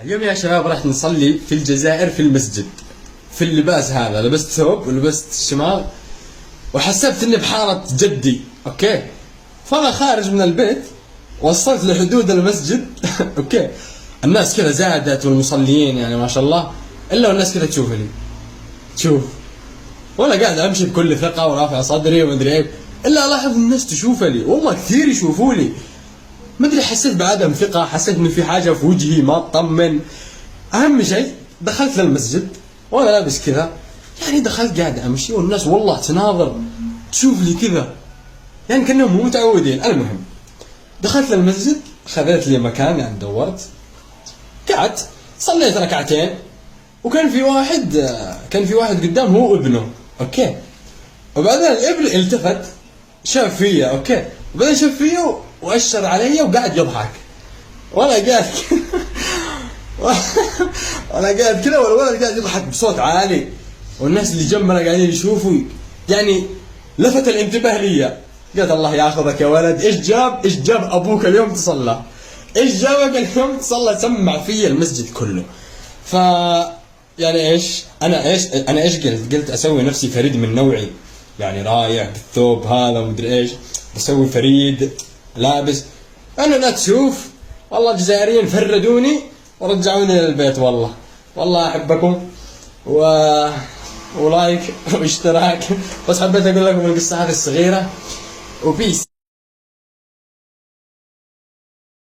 اليوم يا شباب راح نصلي في الجزائر في المسجد، في اللباس هذا لبست ثوب ولبست شماغ وحسبت اني بحارة جدي. اوكي، فانا خارج من البيت وصلت لحدود المسجد اوكي، الناس كذا زادت والمصلين يعني ما شاء الله، الا والناس كذا تشوفني تشوف، وانا قاعد امشي بكل ثقة ورافع صدري ومدري ايه، الا الاحظ الناس تشوفني، والله كثير يشوفوني. مدري حسيت بعدم ثقة، حسيت ان في حاجة في وجهي ما اطمن. اهم شيء دخلت للمسجد وانا لابس كذا، يعني دخلت قاعد امشي والناس والله تناظر تشوف لي كذا، يعني كانهم مو متعودين. المهم دخلت للمسجد، خذيت لي مكان يعني دورت، قعدت صليت ركعتين، وكان في واحد قدام هو ابنه. اوكي، وبعدين الابن التفت شاف فيا، اوكي، وبعدين شاف فيا واشر علي وقاعد يضحك، وانا قاعد وانا قاعد كذا والولد قاعد يضحك بصوت عالي، والناس اللي جنبنا قاعدين يشوفوا، يعني لفت الانتباه لي. قالت الله ياخذك يا ولد، ايش جاب ابوك اليوم تصلى؟ ايش جابك اليوم تصلى؟ سمع في المسجد كله. ف يعني انا ايش قلت اسوي نفسي فريد من نوعي، يعني رايح بالثوب هذا ومدري ايش، بسوي فريد لابس. انا لا تشوف، والله الجزائريين فردوني ورجعوني للبيت. والله احبكم ولايك واشتراك. بس حبيت اقول لكم القصه هذه الصغيره، وبيس.